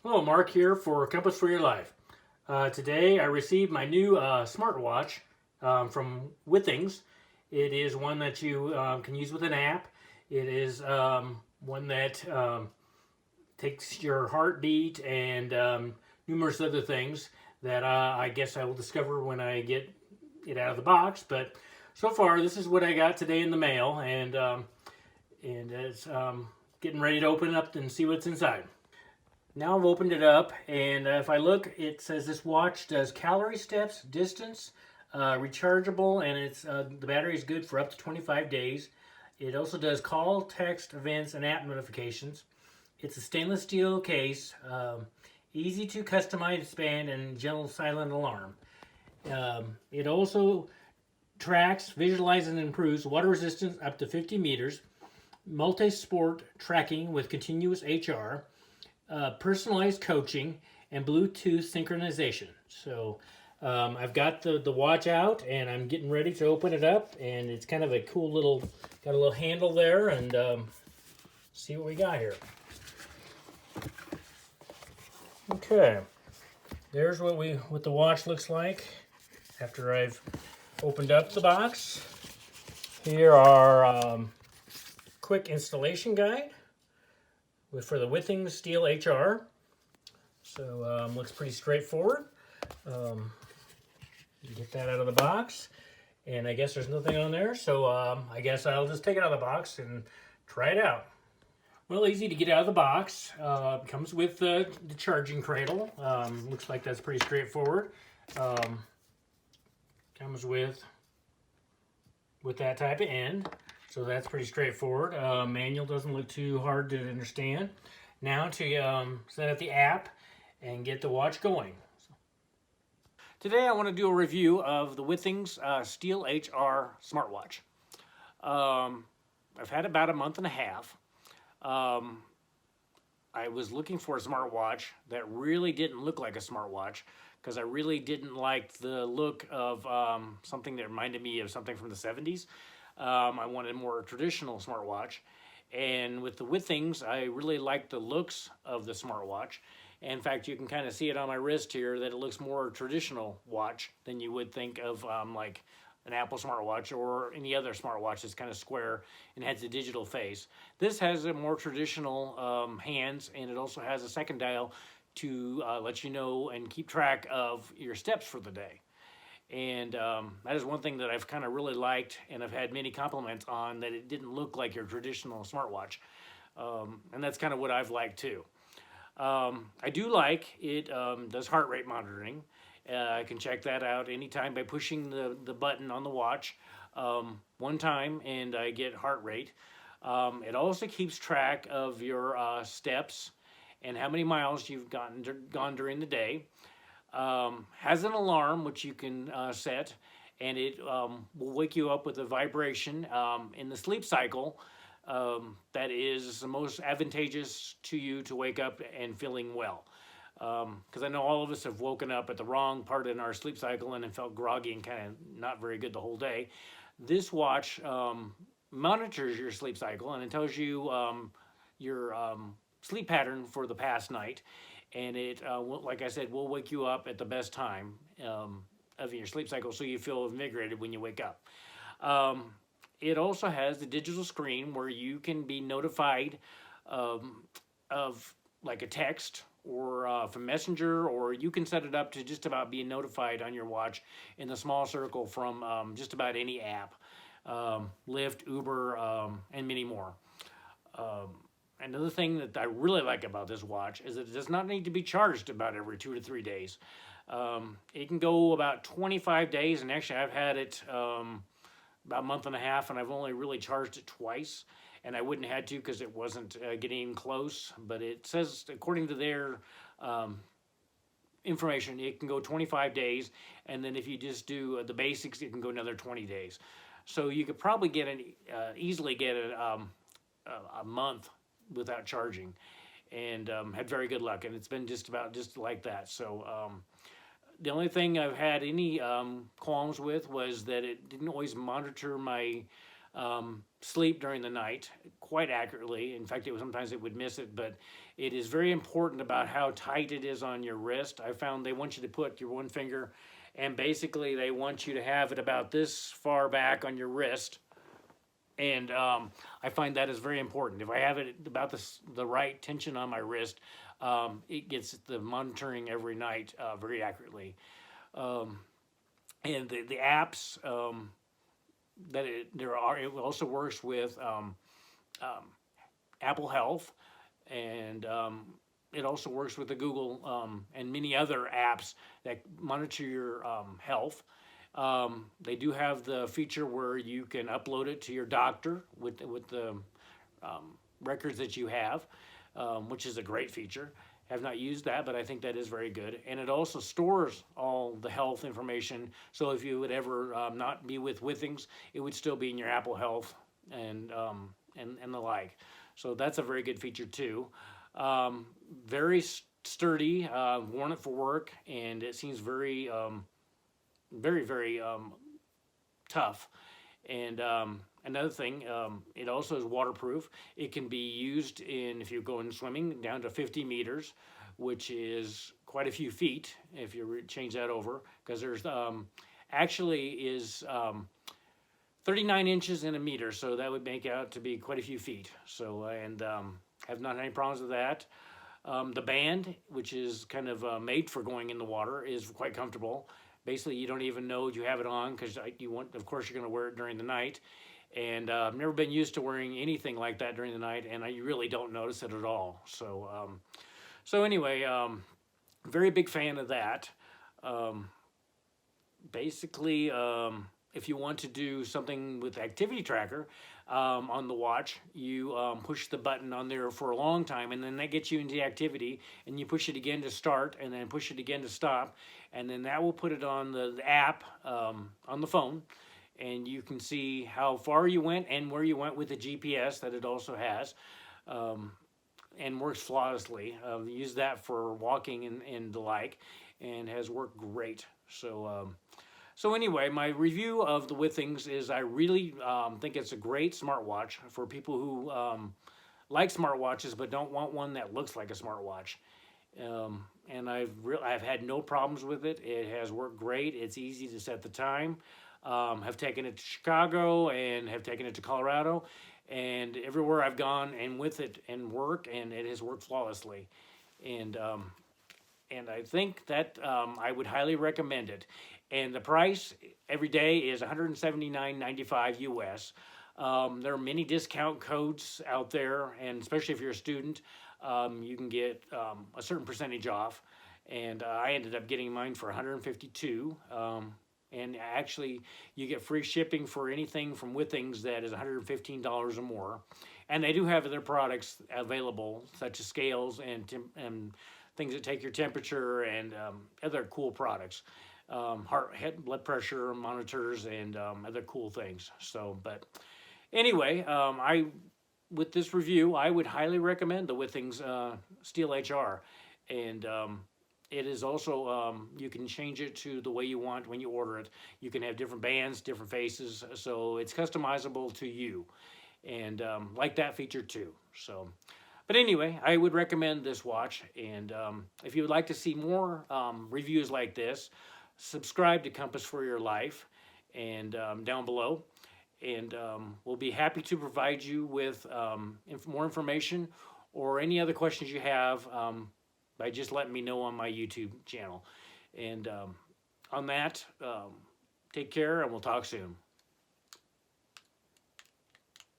Hello, Mark here for Compass for Your Life. Today I received my new SmartWatch from Withings. It is one that you can use with an app. It is one that takes your heartbeat and numerous other things that I guess I will discover when I get it out of the box. But so far, this is what I got today in the mail, and it's getting ready to open up and see what's inside. Now I've opened it up, and if I look, it says this watch does calorie steps, distance, rechargeable, and it's the battery is good for up to 25 days. It also does call, text, events, and app notifications. It's a stainless steel case, easy to customize, expand, and gentle silent alarm. It also tracks, visualizes, and improves water resistance up to 50 meters, multi-sport tracking with continuous HR, personalized coaching, and Bluetooth synchronization. So I've got the watch out, and I'm getting ready to open it up, and it's kind of a cool little, got a little handle there, and see what we got here. Okay, there's what the watch looks like after I've opened up the box. Here are quick installation guide for the Withings Steel HR. So looks pretty straightforward. You get that out of the box, and I guess there's nothing on there, so I guess I'll just take it out of the box and try it out. Well, easy to get out of the box. Comes with the charging cradle. Looks like that's pretty straightforward. Comes with that type of end. So that's pretty straightforward. Manual doesn't look too hard to understand. Now to set up the app and get the watch going. Today I want to do a review of the Withings Steel HR smartwatch. I've had about a month and a half. I was looking for a smartwatch that really didn't look like a smartwatch because I really didn't like the look of something that reminded me of something from the 70s. I wanted a more traditional smartwatch, and with the Withings, I really like the looks of the smartwatch. In fact, you can kind of see it on my wrist here that it looks more traditional watch than you would think of like an Apple smartwatch or any other smartwatch that's kind of square and has a digital face. This has a more traditional hands, and it also has a second dial to let you know and keep track of your steps for the day. And that is one thing that I've kind of really liked, and I've had many compliments on, that it didn't look like your traditional smartwatch. And that's kind of what I've liked too. I do like it does heart rate monitoring. I can check that out anytime by pushing the button on the watch one time, and I get heart rate. It also keeps track of your steps and how many miles you've gone during the day. Has an alarm which you can set, and it will wake you up with a vibration in the sleep cycle that is the most advantageous to you to wake up and feeling well. Because I know all of us have woken up at the wrong part in our sleep cycle and felt groggy and kind of not very good the whole day. This watch monitors your sleep cycle, and it tells you your sleep pattern for the past night. And it, like I said, will wake you up at the best time of your sleep cycle, so you feel invigorated when you wake up. It also has the digital screen where you can be notified of like a text or from Messenger, or you can set it up to just about being notified on your watch in the small circle from just about any app, Lyft, Uber, and many more. Another thing that I really like about this watch is that it does not need to be charged about every 2 to 3 days. It can go about 25 days, and actually I've had it about a month and a half, and I've only really charged it twice, and I wouldn't have had to because it wasn't getting close. But it says, according to their information, it can go 25 days, and then if you just do the basics, it can go another 20 days. So you could probably get easily get a month without charging, and had very good luck, and it's been just like that. So the only thing I've had any qualms with was that it didn't always monitor my sleep during the night quite accurately. In fact, sometimes it would miss it, but it is very important about how tight it is on your wrist. I found they want you to put your one finger, and basically they want you to have it about this far back on your wrist. And I find that is very important. If I have it about the right tension on my wrist, it gets the monitoring every night very accurately. And the apps it also works with Apple Health, and it also works with the Google and many other apps that monitor your health. They do have the feature where you can upload it to your doctor with the records that you have, which is a great feature. Have not used that, but I think that is very good. And it also stores all the health information. So if you would ever not be with Withings, it would still be in your Apple Health and the like. So that's a very good feature too. Very sturdy. Worn it for work, and it seems very very tough. And another thing, it also is waterproof. It can be used if you're going swimming down to 50 meters, which is quite a few feet if you change that over, because there's actually is 39 inches in a meter, so that would make out to be quite a few feet. So and have not had any problems with that. The band, which is kind of made for going in the water, is quite comfortable. Basically, you don't even know you have it on because of course, you're going to wear it during the night. And I've never been used to wearing anything like that during the night, and you really don't notice it at all. So anyway, very big fan of that. Basically, if you want to do something with activity tracker on the watch, you push the button on there for a long time, and then that gets you into the activity, and you push it again to start, and then push it again to stop, and then that will put it on the app on the phone, and you can see how far you went and where you went with the GPS that it also has, and works flawlessly. Use that for walking and the like, and has worked great. So anyway, my review of the Withings is I really think it's a great smartwatch for people who like smartwatches but don't want one that looks like a smartwatch. And I've had no problems with it. It has worked great. It's easy to set the time. Have taken it to Chicago and have taken it to Colorado, and everywhere I've gone and with it and work, and it has worked flawlessly. And I think that I would highly recommend it. And the price every day is $179.95 US. There are many discount codes out there, and especially if you're a student, you can get a certain percentage off. And I ended up getting mine for $152. And actually, you get free shipping for anything from Withings that is $115 or more. And they do have their products available, such as scales and things that take your temperature and other cool products. Heart, blood pressure monitors, and other cool things. So, but anyway, with this review, I would highly recommend the Withings Steel HR, and it is also you can change it to the way you want when you order it. You can have different bands, different faces, so it's customizable to you, and like that feature too. So. But anyway, I would recommend this watch, and if you would like to see more reviews like this, subscribe to Compass for Your Life and down below, and we'll be happy to provide you with more information or any other questions you have by just letting me know on my YouTube channel. And on that, take care, and we'll talk soon.